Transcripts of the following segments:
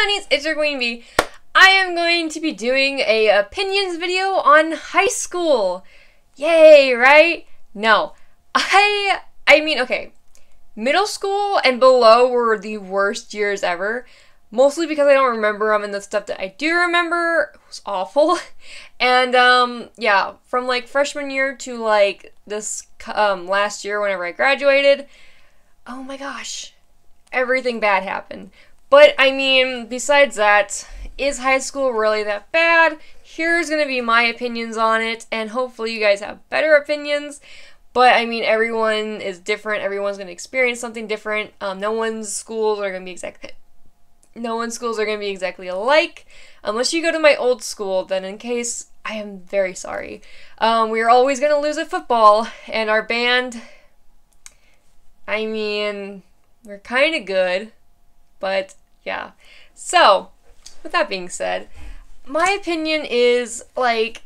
Hi Honeys, it's your Queen Bee. I am going to be doing a opinions video on high school. Yay, right? No. I mean, okay. Middle school and below were the worst years ever. Mostly because I don't remember them, and the stuff that I do remember was awful. And, yeah, from, like, freshman year to, like, this, last year whenever I graduated, oh my gosh, everything bad happened. But, I mean, besides that, is high school really that bad? Here's gonna be my opinions on it, and hopefully you guys have better opinions. But, I mean, everyone is different. Everyone's gonna experience something different. No one's schools are gonna be exactly alike. Unless you go to my old school, then in case, I am very sorry. We are always gonna lose at football, and our band, I mean, we're kind of good. But, yeah. So, with that being said, my opinion is, like,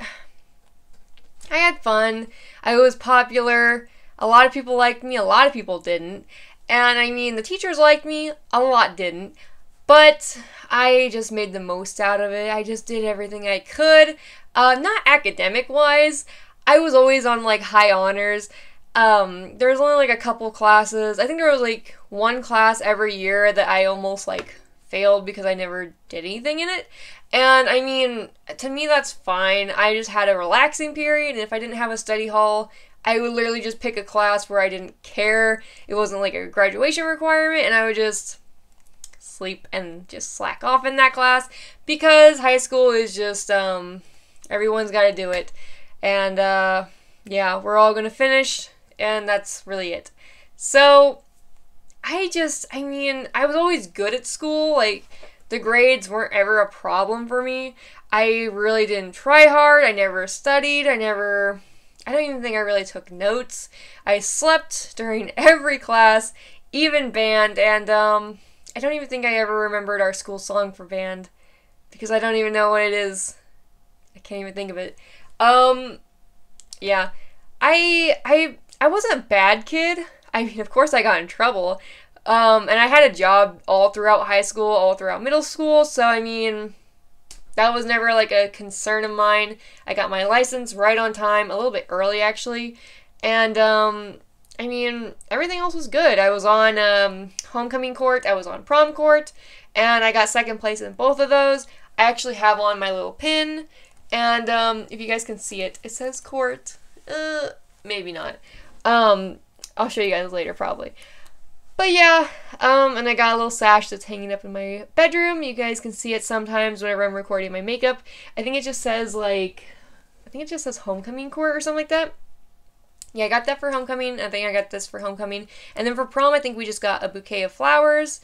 I had fun. I was popular. A lot of people liked me. A lot of people didn't. And, I mean, the teachers liked me. A lot didn't. But I just made the most out of it. I just did everything I could. Not academic-wise. I was always on, like, high honors. There was only, like, a couple classes. I think there was, like, one class every year that I almost, like, failed because I never did anything in it. And, I mean, to me, that's fine. I just had a relaxing period, and if I didn't have a study hall, I would literally just pick a class where I didn't care. It wasn't, like, a graduation requirement, and I would just sleep and just slack off in that class, because high school is just, everyone's got to do it. And, yeah, we're all gonna finish, and that's really it. So, I mean, I was always good at school. Like, the grades weren't ever a problem for me. I really didn't try hard. I never studied. I don't even think I really took notes. I slept during every class, even band, and, I don't even think I ever remembered our school song for band, because I don't even know what it is. I can't even think of it. Yeah. I wasn't a bad kid. I mean, of course I got in trouble. And I had a job all throughout high school, all throughout middle school, so I mean, that was never like a concern of mine. I got my license right on time, a little bit early actually, and I mean, everything else was good. I was on homecoming court, I was on prom court, and I got second place in both of those. I actually have on my little pin, and if you guys can see it, it says court. Maybe not. I'll show you guys later probably. But yeah, and I got a little sash that's hanging up in my bedroom. You guys can see it sometimes whenever I'm recording my makeup. I think it just says, like, homecoming court or something like that. Yeah, I got that for homecoming. I think I got this for homecoming. And then for prom, I think we just got a bouquet of flowers,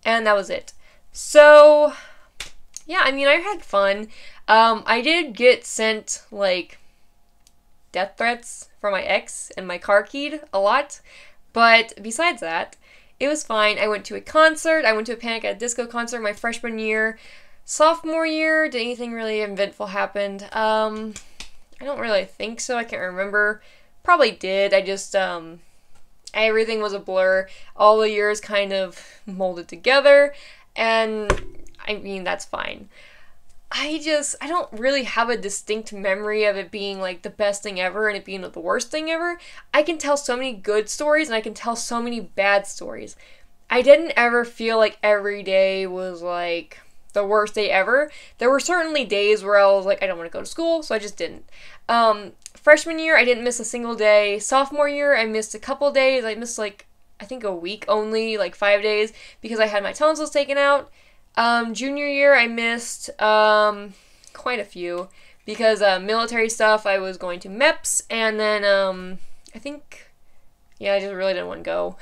and that was it. So, yeah, I mean, I had fun. I did get sent, like, death threats from my ex, and my car keyed a lot. But besides that, it was fine. I went to a concert. I went to a Panic at the Disco concert my freshman year. Sophomore year, did anything really eventful happen? I don't really think so. I can't remember. Probably did. I just, everything was a blur. All the years kind of molded together. And, I mean, that's fine. I don't really have a distinct memory of it being, like, the best thing ever and it being the worst thing ever. I can tell so many good stories and I can tell so many bad stories. I didn't ever feel like every day was, like, the worst day ever. There were certainly days where I was like, I don't want to go to school, so I just didn't. Freshman year, I didn't miss a single day. Sophomore year, I missed a couple days. I missed, like, I think a week only, like 5 days, because I had my tonsils taken out. Junior year, I missed, quite a few, because, military stuff, I was going to MEPS, and then, I think, yeah, I just really didn't want to go.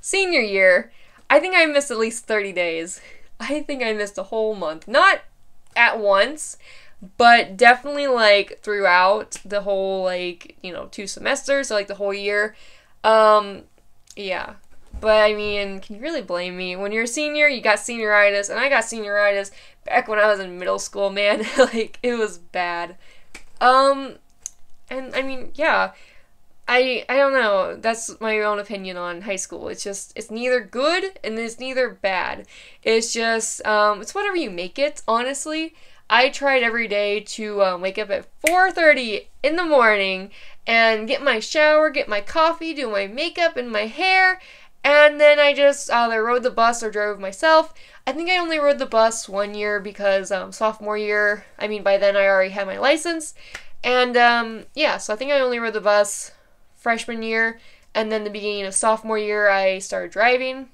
Senior year, I think I missed at least 30 days. I think I missed a whole month. Not at once, but definitely, like, throughout the whole, like, you know, 2 semesters, so, like, the whole year. Yeah. But, I mean, can you really blame me? When you're a senior, you got senioritis, and I got senioritis back when I was in middle school, man. Like, it was bad. And, I mean, yeah. I don't know. That's my own opinion on high school. It's neither good and it's neither bad. It's just it's whatever you make it, honestly. I tried every day to wake up at 4:30 in the morning and get my shower, get my coffee, do my makeup and my hair, and then I just either rode the bus or drove myself. I think I only rode the bus 1 year because sophomore year, I mean by then I already had my license. And yeah, so I think I only rode the bus freshman year, and then the beginning of sophomore year I started driving.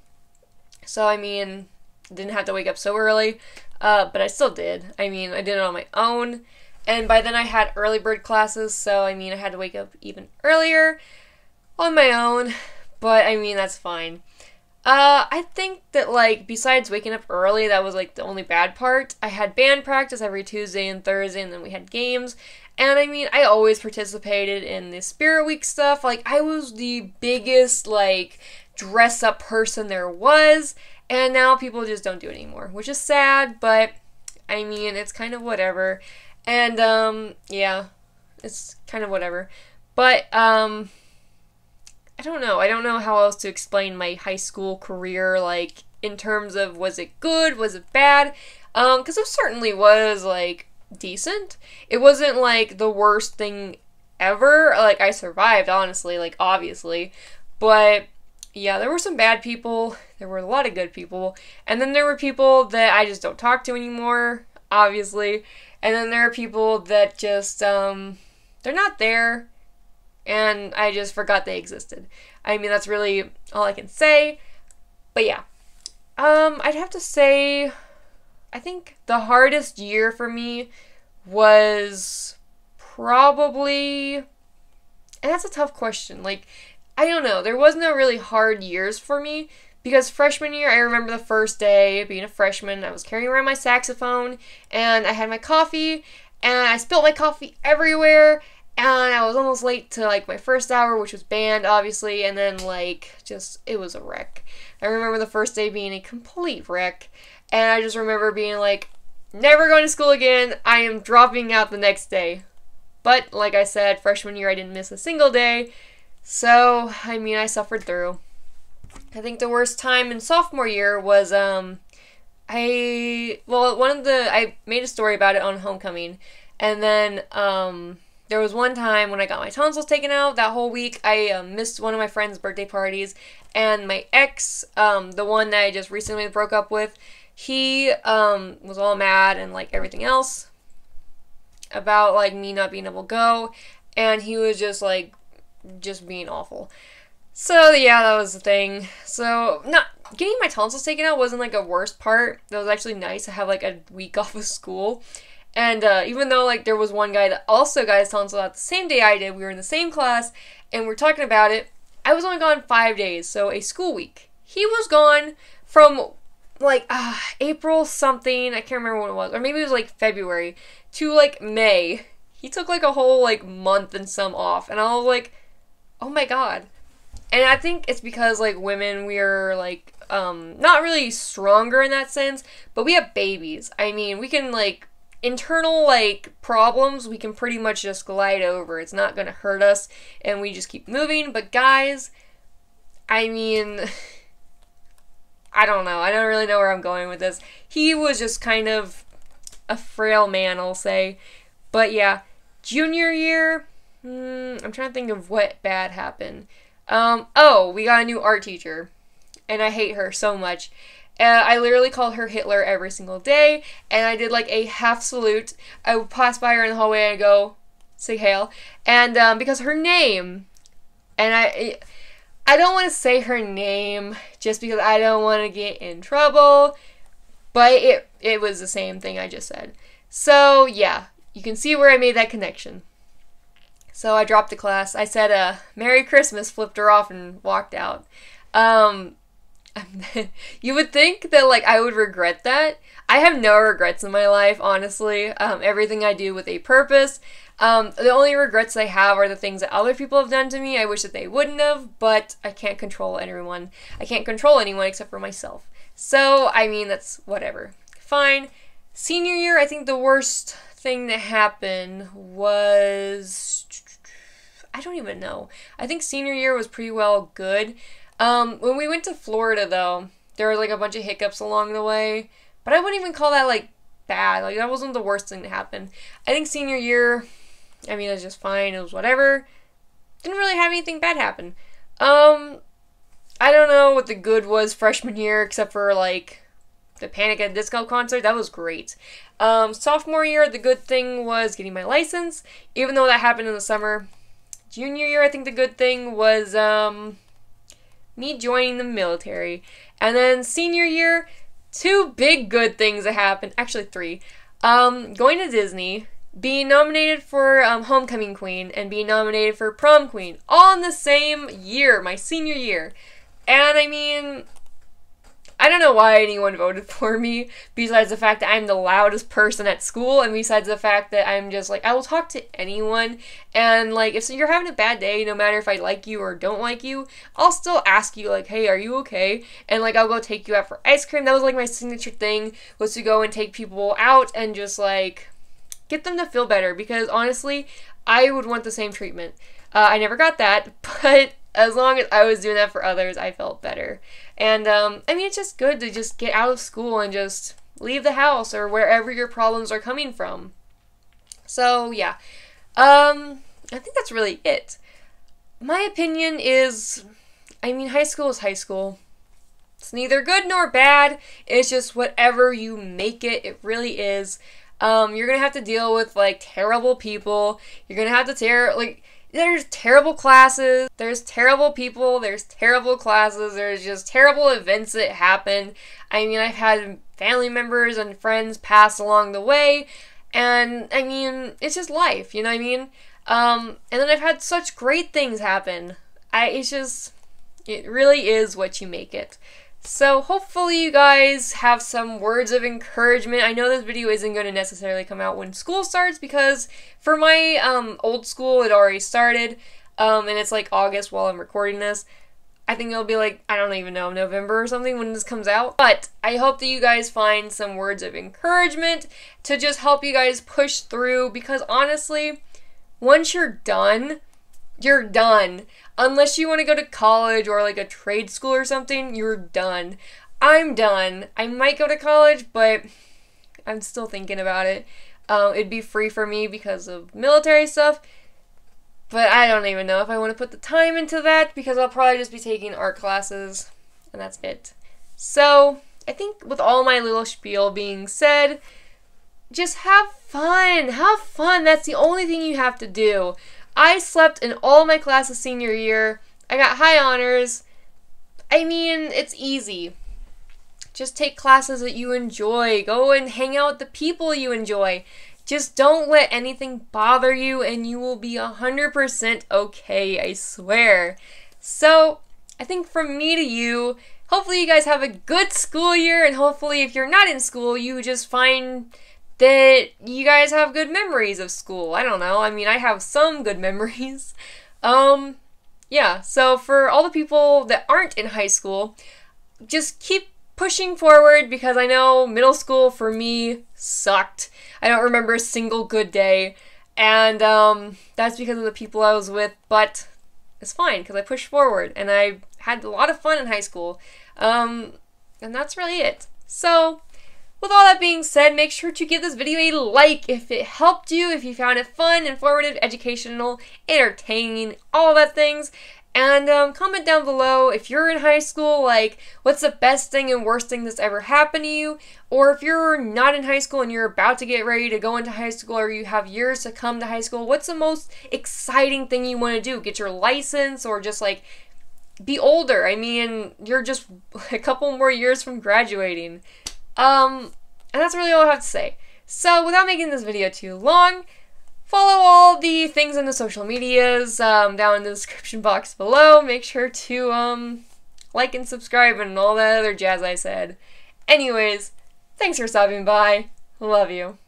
So I mean, didn't have to wake up so early, but I still did. I mean, I did it on my own, and by then I had early bird classes, so I mean, I had to wake up even earlier on my own, but I mean, that's fine. I think that, like, besides waking up early, that was, like, the only bad part. I had band practice every Tuesday and Thursday, and then we had games. And, I mean, I always participated in the Spirit Week stuff. Like, I was the biggest, like, dress-up person there was. And now people just don't do it anymore, which is sad, but, I mean, it's kind of whatever. And, yeah, it's kind of whatever. But, I don't know. I don't know how else to explain my high school career, like, in terms of was it good, was it bad? Because it certainly was, like, decent. It wasn't, like, the worst thing ever. Like, I survived, honestly, like, obviously. But, yeah, there were some bad people. There were a lot of good people. And then there were people that I just don't talk to anymore, obviously. And then there are people that just, they're not there. And I just forgot they existed. I mean, that's really all I can say. But yeah. I'd have to say, I think the hardest year for me was probably, and that's a tough question. Like, I don't know. There was no really hard years for me. Because freshman year, I remember the first day being a freshman. I was carrying around my saxophone. And I had my coffee. And I spilled my coffee everywhere. And I was almost late to, like, my first hour, which was band, obviously, and then, like, just, it was a wreck. I remember the first day being a complete wreck, and I just remember being like, never going to school again, I am dropping out the next day. But, like I said, freshman year I didn't miss a single day, so, I mean, I suffered through. I think the worst time in sophomore year was, I made a story about it on homecoming, and then, there was one time when I got my tonsils taken out that whole week. I missed one of my friend's birthday parties, and my ex, the one that I just recently broke up with, he was all mad and like everything else about like me not being able to go, and he was just being awful. So yeah, that was the thing. So not getting my tonsils taken out wasn't like a worst part. That was actually nice to have like a week off of school. And even though, like, there was one guy that also got his tonsil out the same day I did, we were in the same class, and we were talking about it, I was only gone 5 days, so a school week. He was gone from, like, April something, I can't remember when it was, or maybe it was, like, February, to, like, May. He took, like, a whole, like, month and some off, and I was like, oh my god. And I think it's because, like, women, we are, like, not really stronger in that sense, but we have babies. I mean, we can, like, internal, like, problems, we can pretty much just glide over. It's not gonna hurt us, and we just keep moving. But guys, I mean, I don't know. I don't really know where I'm going with this. He was just kind of a frail man, I'll say. But yeah, junior year, I'm trying to think of what bad happened. Oh, we got a new art teacher, and I hate her so much. I literally called her Hitler every single day, and I did like a half salute. I would pass by her in the hallway and go, say hail, and because her name, and I don't want to say her name just because I don't want to get in trouble, but it was the same thing I just said. So yeah, you can see where I made that connection. So I dropped the class. I said, Merry Christmas, flipped her off, and walked out. You would think that, like, I would regret that. I have no regrets in my life, honestly. Everything I do with a purpose. The only regrets I have are the things that other people have done to me. I wish that they wouldn't have, but I can't control anyone. I can't control anyone except for myself. So, I mean, that's whatever. Fine. Senior year, I think the worst thing that happened was, I don't even know. I think senior year was pretty well good. When we went to Florida, though, there were, like, a bunch of hiccups along the way. But I wouldn't even call that, like, bad. Like, that wasn't the worst thing to happen. I think senior year, I mean, it was just fine. It was whatever. Didn't really have anything bad happen. I don't know what the good was freshman year, except for, like, the Panic at the Disco concert. That was great. Sophomore year, the good thing was getting my license, even though that happened in the summer. Junior year, I think the good thing was, me joining the military. And then senior year, 2 big good things that happened. Actually, 3. Going to Disney, being nominated for Homecoming Queen, and being nominated for Prom Queen, all in the same year, my senior year. And I mean, I don't know why anyone voted for me, besides the fact that I'm the loudest person at school, and besides the fact that I'm just, like, I will talk to anyone, and, like, if you're having a bad day, no matter if I like you or don't like you, I'll still ask you, like, hey, are you okay? And, like, I'll go take you out for ice cream. That was, like, my signature thing, was to go and take people out and just, like, get them to feel better, because, honestly, I would want the same treatment. I never got that, but as long as I was doing that for others, I felt better. And, I mean, it's just good to just get out of school and just leave the house or wherever your problems are coming from. So, yeah. I think that's really it. My opinion is, I mean, high school is high school. It's neither good nor bad. It's just whatever you make it. It really is. You're gonna have to deal with, like, terrible people. You're gonna have to there's terrible classes, there's terrible people, there's terrible classes, there's just terrible events that happen. I mean, I've had family members and friends pass along the way, and, I mean, it's just life, you know what I mean? And then I've had such great things happen. It really is what you make it. So hopefully you guys have some words of encouragement. I know this video isn't going to necessarily come out when school starts, because for my old school it already started, and it's like August while I'm recording this. I think it'll be like, I don't even know, November or something when this comes out. But I hope that you guys find some words of encouragement to just help you guys push through, because honestly, once you're done, you're done. Unless you want to go to college or like a trade school or something, you're done. I'm done. I might go to college, but I'm still thinking about it. It'd be free for me because of military stuff, but I don't even know if I want to put the time into that, because I'll probably just be taking art classes, and that's it. So, I think with all my little spiel being said, just have fun. Have fun. That's the only thing you have to do. I slept in all my classes senior year. I got high honors. I mean, it's easy. Just take classes that you enjoy. Go and hang out with the people you enjoy. Just don't let anything bother you, and you will be 100% okay, I swear. So, I think from me to you, hopefully you guys have a good school year, and hopefully if you're not in school, you just find that you guys have good memories of school. I don't know. I mean, I have some good memories. Yeah, so for all the people that aren't in high school, just keep pushing forward, because I know middle school for me sucked. I don't remember a single good day, and that's because of the people I was with, but it's fine, because I pushed forward, and I had a lot of fun in high school, and that's really it. So, with all that being said, make sure to give this video a like if it helped you, if you found it fun, informative, educational, entertaining, all that things. And comment down below if you're in high school, like, what's the best thing and worst thing that's ever happened to you? Or if you're not in high school and you're about to get ready to go into high school, or you have years to come to high school, what's the most exciting thing you want to do? Get your license, or just, like, be older? I mean, you're just a couple more years from graduating. And that's really all I have to say. So, without making this video too long, follow all the things in the social medias down in the description box below. Make sure to like and subscribe and all that other jazz I said. Anyways, thanks for stopping by. Love you.